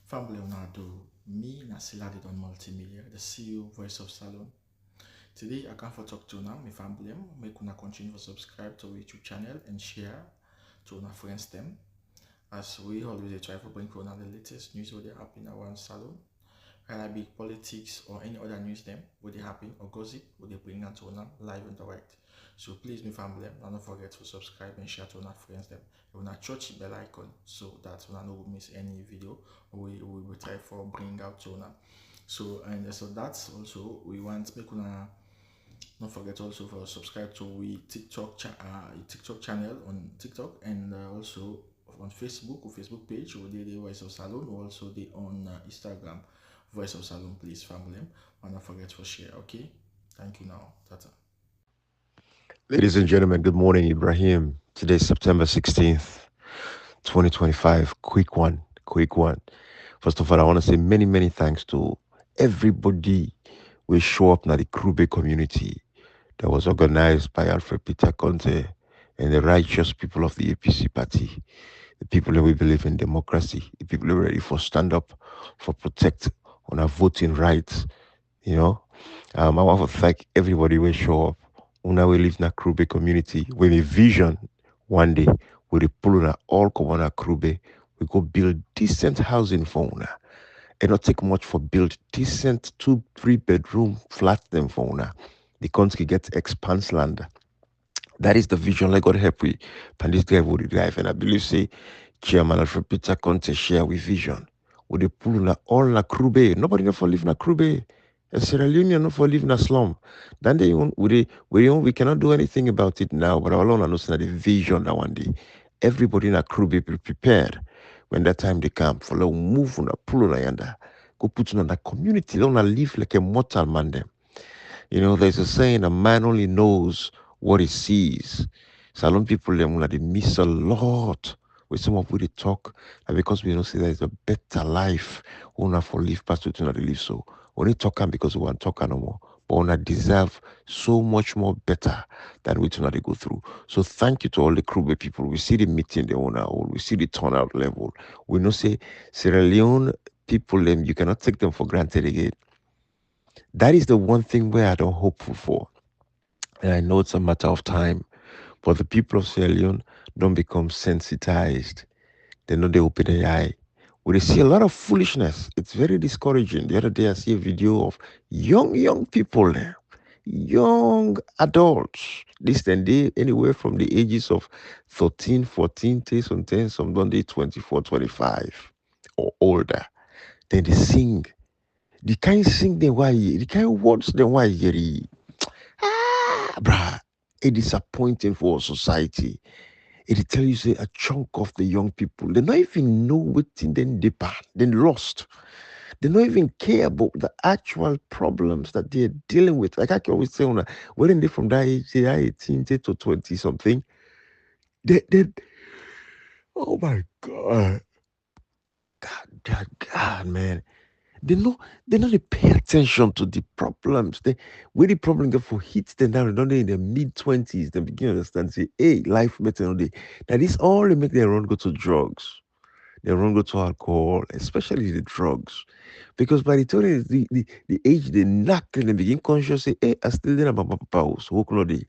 Family Leonardo, me Nasila did on multimedia, the CEO voice of Salon. Today I come for talk to now, my family, make una continue to subscribe to our YouTube channel and share to our friends them. As we always try to bring on the latest news what they happen around Salon, whether it be politics or any other news them, what they happen or gossip, what they bring out to now live and direct. So please, my family, don't forget to subscribe and share to our friends them. You wanna touch the bell icon so that we don't miss any video we will try for bring out to now. So that's also we want make una don't forget also for subscribe to we TikTok channel on TikTok and also on Facebook or Facebook page or the Voice of Salon or also the on Instagram Voice of Salon, please family. And don't forget to share. Okay, thank you now. Tata. Ladies and gentlemen, good morning, Ibrahim. Today's September 16th, 2025. Quick one, quick one. First of all, I want to say many, many thanks to everybody who show up in the Krube community that was organized by Alfred Peter Conteh and the righteous people of the APC party, the people that we believe in democracy, the people who are ready for stand up, for protect on our voting rights, you know. I want to thank everybody who show up. Una we live in a Krube community with a vision one day we will pull on all come on a Krube. We go build decent housing for una. It not take much for build decent 2-3 bedroom flat them for una. The country gets expanse land. That is the vision. Let God help we. And this guy would drive. And I believe say Chairman Alfred Peter Conteh share with vision. Would they pull na all na Krube? Nobody know for live na Krube. A Sierra Leonean no for live in a slum. Then we cannot do anything about it now, but all on us na the vision that one day. Everybody in a Krube be prepared when that time they come. For move on a pull on yanda. Go put on that community. Don't live like a mortal man them. You know, there's a saying a man only knows what he sees. Salon people them like they miss a lot with some of what they talk, and because we don't see there's a better life, we not for live past what we not live so. We only talk because we want to talk no more. But we not deserve so much more better than we do not go through. So thank you to all the crew people. We see the meeting they wanna hold, we see the turnout level. We know say Sierra Leone people them you cannot take them for granted again. That is the one thing where I don't hopeful for. And I know it's a matter of time, but the people of Sierra Leone don't become sensitized. They know they open their eye. When they see a lot of foolishness, it's very discouraging. The other day I see a video of young people there, young adults. This and they anywhere from the ages of 13, 14, 10, some don't they 24, 25 or older. Then they sing. The kind sing they why the kind words they why bruh, it disappointing for society. It tell you say a chunk of the young people they not even know what in then they bad, then lost. They don't even care about the actual problems that they're dealing with. Like I can always say, when they from that age, say 18 to 20 something, they oh my God, God, man. They know they know they pay attention to the problems. They where the problem get for hits them down, don't they in their mid 20s, they begin to understand, say, hey, life better on day. Now this all they make their run go to drugs. They run go to alcohol, especially the drugs. Because by the time the age they knock and they begin conscious, say, hey, I still didn't have my papa so what can I do?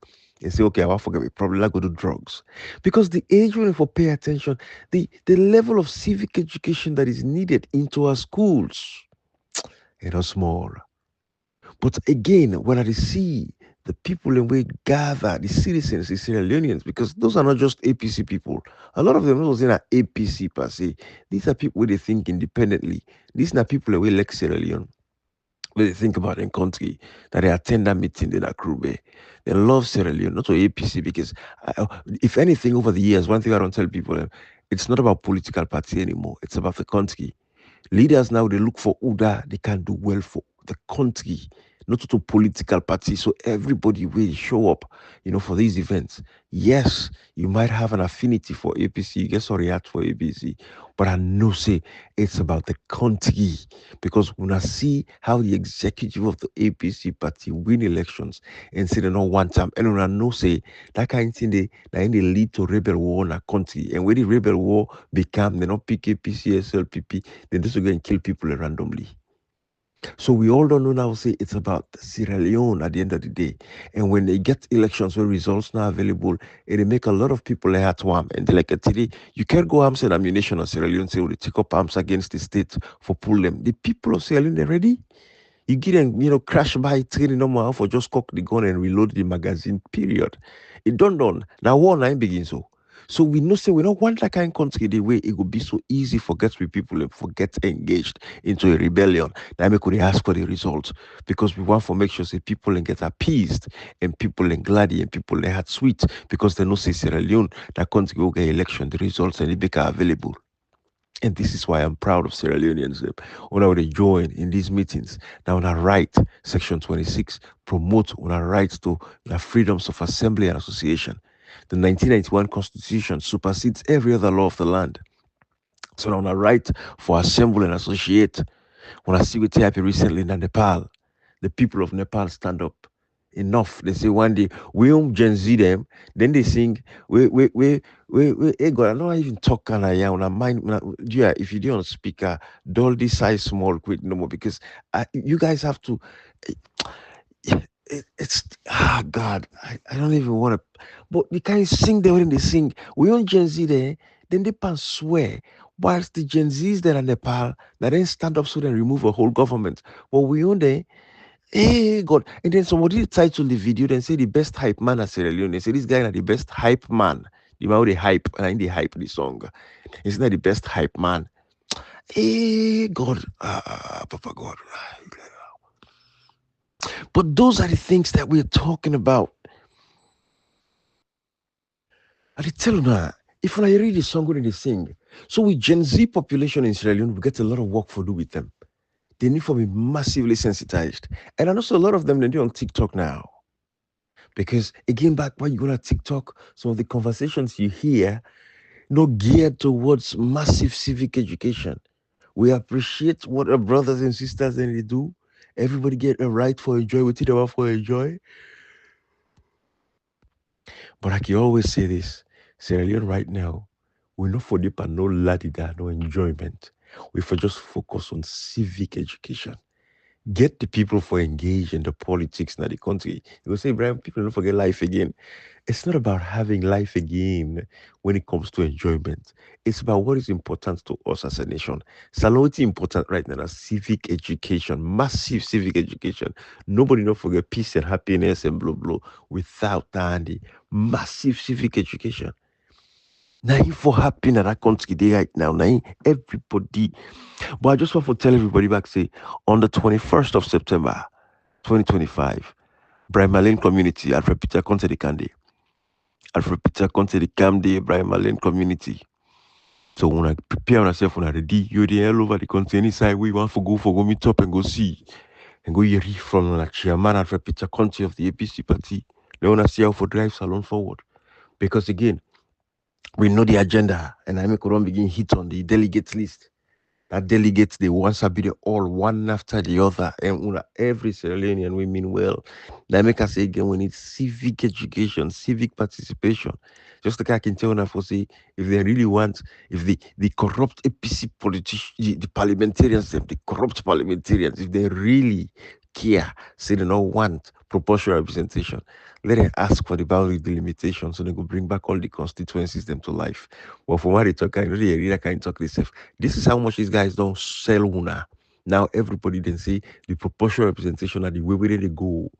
And say, okay, I will forget it. Probably I go to drugs. Because the age when for pay attention, the level of civic education that is needed into our schools small. But again, when I see the people in way gather, the citizens, the Sierra Leoneans, because those are not just APC people. A lot of them was in APC per se. These are people where they think independently. These are people who like Sierra Leone. When they think about in country, that they attend that meeting in Akrube. They love Sierra Leone, not to APC, because if anything over the years, one thing I don't tell people, it's not about political party anymore. It's about the country. Leaders now they look for Uda, they can do well for the country. not to political parties. So everybody will show up, for these events. Yes, you might have an affinity for APC, you get sorry out for APC, but I know say it's about the country because when I see how the executive of the APC party win elections and say they not one time, and when I know say that kind of thing they lead to rebel war in a country, and when the rebel war become they not pick APC, SLPP, they just go and kill people randomly. So we all don't know now say it's about Sierra Leone at the end of the day. And when they get elections where results now available, it'll make a lot of people at one. And they like today, you can't go arms and ammunition on Sierra Leone say we take up arms against the state for pull them. The people of Sierra Leone they're ready. You get them, crash by training normal for just cock the gun and reload the magazine, period. It done. Now war nine begins so. So we know say we don't want that kind of country the way it would be so easy for get with people and forget engaged into a rebellion. That make we ask for the results because we want to make sure say people and get appeased and people and glad and people and heart sweet because they know say Sierra Leone that country will get election the results and it become available. And this is why I'm proud of Sierra Leoneans. When I would join in these meetings, now on our right, Section 26, promote on our rights to the freedoms of assembly and association. The 1991 Constitution supersedes every other law of the land. So now on our right for assemble and associate. When I see what happened recently in Nepal, the people of Nepal stand up. Enough. They say one day we Gen Z them. Then they sing hey God, I don't even talk kind of yeah. When I mind, yeah, if you do on speaker, dull this size small quick no more because you guys have to. It's God, I don't even want to. But they can't sing there when they sing. We on Gen Z there. Then they can swear. Whilst the Gen Zs there in Nepal, they then stand up so they remove a whole government. But we on there. Hey God. And then somebody titled the video, then say the best hype man at Sierra Leone. They say this guy is the best hype man. The man with the hype, and the hype the song. He's not the best hype man. Hey God. Papa God. But those are the things that we're talking about. I tell you now, if I read the song when they sing, so with Gen Z population in Sierra Leone, we get a lot of work to do with them. They need to be massively sensitized. And I know so a lot of them they do on TikTok now. Because again, back when you go on TikTok, some of the conversations you hear not geared towards massive civic education. We appreciate what our brothers and sisters and they do. Everybody get a right for enjoy, we teach them for enjoy. But I can always say this, Sierra Leone right now, we're not for deep and no ladida, no enjoyment. We for just focus on civic education. Get the people for engaged in the politics in the country. You will say, Brian, people don't forget life again. It's not about having life again when it comes to enjoyment. It's about what is important to us as a nation. Saloti important right now is civic education, massive civic education. Nobody don't forget peace and happiness and blah blah without Andy. Massive civic education. Now for happy in that country day right now. Now everybody. But I just want to tell everybody back say on the 21st of September 2025, Brima Lane community, Alfred Peter Conteh Krootown. Alfred Peter Conteh Krootown, Brima Lane community. So when I prepare myself when I ready, you're there all over the country. Any side we want for go meet up and go see. And go hear from the chairman Alfred Peter Conteh of the APC party. They want to see how for drive salon forward. Because again, we know the agenda and I make Quran begin hit on the delegates list. That delegates they once be the all one after the other, and every Sierra Leonean we mean well. That make us say again we need civic education, civic participation. Just like I can tell now for say if they really want, if the corrupt APC politicians, the parliamentarians, the corrupt parliamentarians, if they really care, say they don't want proportional representation, let them ask for the boundary delimitation so they go bring back all the constituencies them to life. Well, from what they talk, I know they really can't talk this. This is how much these guys don't sell una. Now everybody then say the proportional representation are the way where they go.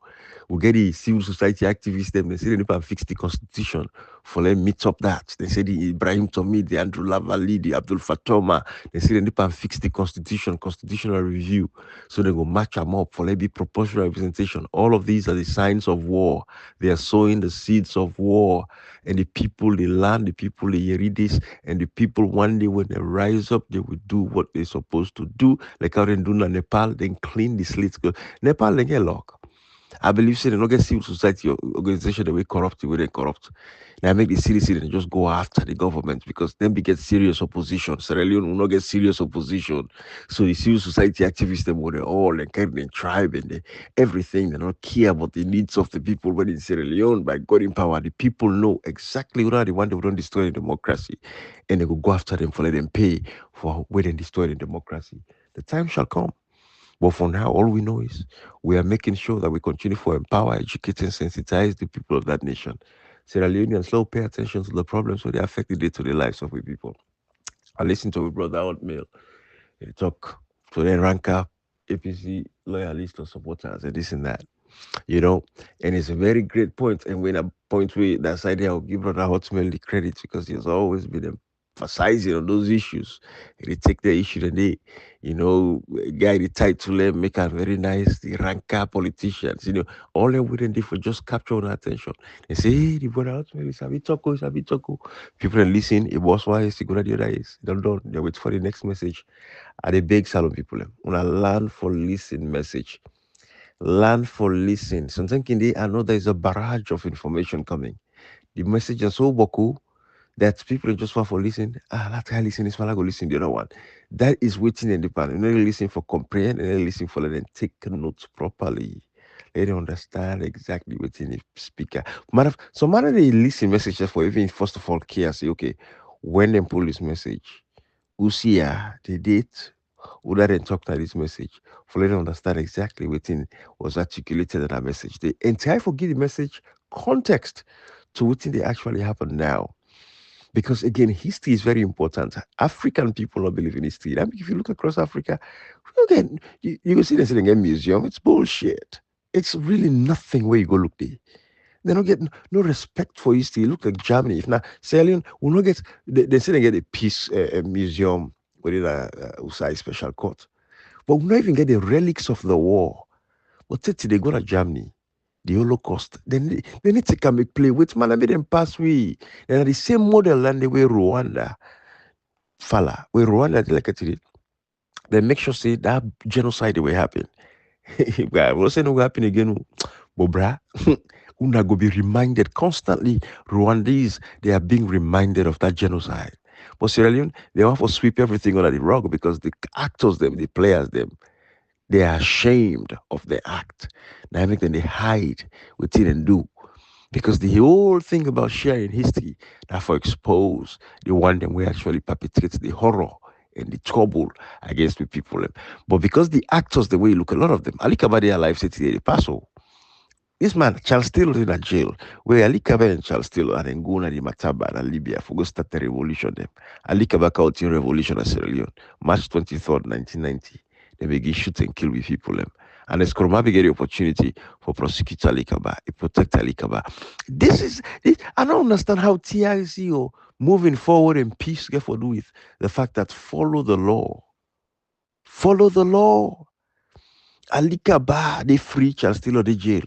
We get the civil society activists, them, they say they need to fix the constitution for them meet up that. They say the Ibrahim Tomi, the Andrew Lavali, the Abdul Fatoma, they say they need to fix the constitution, constitutional review. So they go match them up for them be proportional representation. All of these are the signs of war. They are sowing the seeds of war. And the people, they learn, the people, they hear this, and the people, one day when they rise up, they will do what they're supposed to do. Like how they do in Nepal, then clean the slates. Nepal, they get locked. I believe say they don't get civil society organization the way corrupt the way they corrupt. Now make the citizen just go after the government because then we get serious opposition. Sierra Leone will not get serious opposition. So the civil society activists them were all and kind of tribe and everything. They don't care about the needs of the people when in Sierra Leone by God in power. The people know exactly what they want. They don't destroy the democracy. And they will go after them for let them pay for when they destroy the democracy. The time shall come. But for now, all we know is we are making sure that we continue to empower, educate, and sensitize the people of that nation. Sierra Leoneans still pay attention to the problems so they affect the day-to-day lives of the people. I listened to a brother out mail. He talk to the ranker, APC loyalists or supporters and this and that. you know, and it's a very great point. And when I point with that side, I'll give Brother Hotmail the credit because he has always been emphasizing on those issues. And they take the issue and they, guide the title them, make a very nice, the ranker politicians, all them wouldn't do for just capture our attention. They say, hey, the Brother Hotmail is a bit talko, it's a bit talko. People are listen, it was why it's good the other is. Don't, they wait for the next message. At the big salon people, when I learn for listen message. Learn for listen. Sometimes I know there is a barrage of information coming. The message is so boku that people just want for listen. That guy listen, this one I go listen the other one. That is waiting in the pan. You know, they listen for comprehend and they listen for let them take notes properly. They don't understand exactly what's in the speaker. Matter they listen messages for even first of all care. Say, okay, when they pull this message, Usia, the date, who then talk to this message for them to understand exactly what was articulated in that message. The entire forget the message context to what they actually happen now. Because again, history is very important. African people don't believe in history. I mean, if you look across Africa, again, you go see them sitting in a museum. It's bullshit. It's really nothing where you go look there. They don't get no respect for history. Look like Germany. If not, Sierra Leone will not get. They say they get a peace museum within a Usai special court, but we not even get the relics of the war. But till they go to Germany, the Holocaust, they need to come and play with man. I made them pass we. They are the same model and the way Rwanda, fala, where Rwanda like it. They make sure say that genocide will happen. Well, we'll say no will happen again. But bruh, una go be reminded constantly. Rwandese, they are being reminded of that genocide. But Sierra Leone, they want to sweep everything under the rug because the actors, them, the players, them, they are ashamed of their act. Now make them they hide within and do. Because the whole thing about sharing history, that for expose the one them we actually perpetrate the horror and the trouble against the people. But because the actors, the way you look, a lot of them, Ali Kabadi alive said today, they pass over. This man, Charles Taylor in a jail, where Ali Kaba and Charles Taylor are in Guna, the Mataba, and Libya, for go start the revolution. Them. Ali Kaba caught in revolution at Sierra Leone, March 23rd, 1990. They begin shoot and kill with people. Them. And Eskroma get the opportunity for prosecutor Ali Kaba, protect Ali Kaba. I don't understand how TICO moving forward in peace get for do with the fact that follow the law. Follow the law. Ali Kaba, they free Charles Taylor, they jail.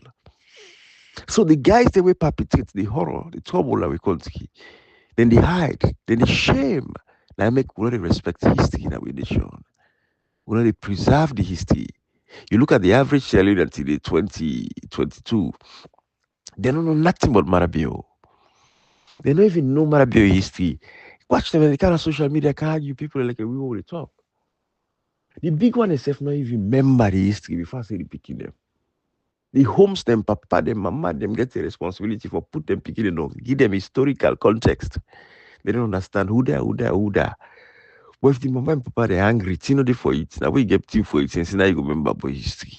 So the guys they will perpetrate the horror, the trouble that we call it, then they hide, then they shame. Now make we really respect history in our nation. We really preserve the history. You look at the average salary until the 2022, they don't know nothing about Marabio. They don't even know Marabio history. Watch them and the kind of social media can argue people like we will talk. The big one is if not even remember the history before I say the picking them. The homes them, papa them, mama them get the responsibility for put them picking them, give them historical context. They don't understand who they are, who they are, who they are. But if the mama and papa they're angry, it's not for it. Now we get tea for it, and now you remember about history.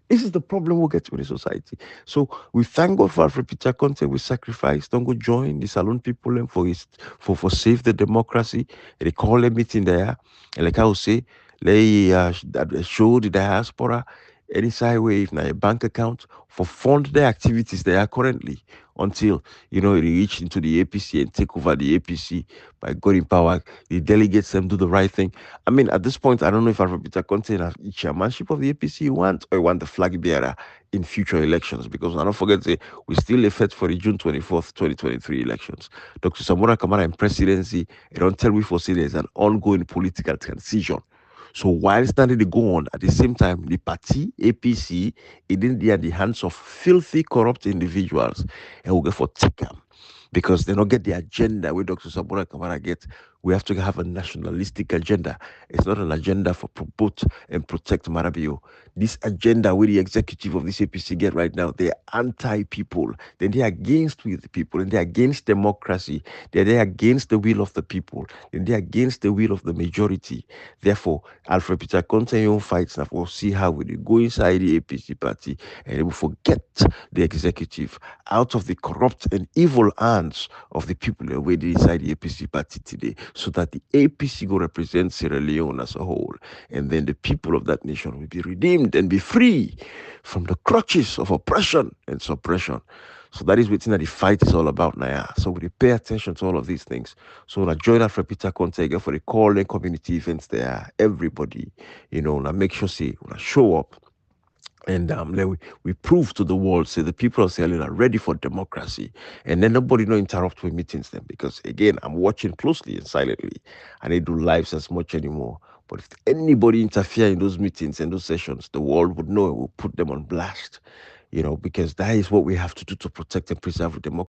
This is the problem we get with the society. So we thank God for Alfred Peter Conteh. We sacrifice. Don't go join the salon people and for save the democracy. And they call a meeting there, and like I will say, they show the diaspora. any side way, if not a bank account, for fund their activities they are currently until they reach into the APC and take over the APC by God in power. The delegates them do the right thing. I mean, at this point, I don't know if Alfred Peter Conteh has the chairmanship of the APC you want or you want the flag bearer in future elections. Because I don't forget, say, we still effect for the June 24th, 2023 elections. Dr. Samora Kamara in presidency, and don't tell me for say there's an ongoing political transition. So while standing to go on, at the same time, the party, APC, it in the hands of filthy, corrupt individuals and will get for take 'em because they don't get the agenda where Dr. Sabura Kamara gets. We have to have a nationalistic agenda. It's not an agenda for promote and protect Marabio. This agenda where the executive of this APC get right now, they're anti-people. Then they're against with the people, and they're against democracy. They're against the will of the people, and they're against the will of the majority. Therefore, Alfred Peter Conteh fights now. We'll see how we go inside the APC party, and they will forget the executive out of the corrupt and evil hands of the people that were inside the APC party today, so that the APC will represent Sierra Leone as a whole, and then the people of that nation will be redeemed and be free from the clutches of oppression and suppression. So that is what the fight is all about now. Yeah. So we pay attention to all of these things. So I join Alfred Peter Conteh again for the call and community events there. Everybody, now make sure say when I show up and then we prove to the world, say the people of Sierra Leone are ready for democracy. And then nobody no interrupt with meetings then. Because again, I'm watching closely and silently. I don't do lives as much anymore. But if anybody interfere in those meetings and those sessions, the world would know it will put them on blast. Because that is what we have to do to protect and preserve democracy.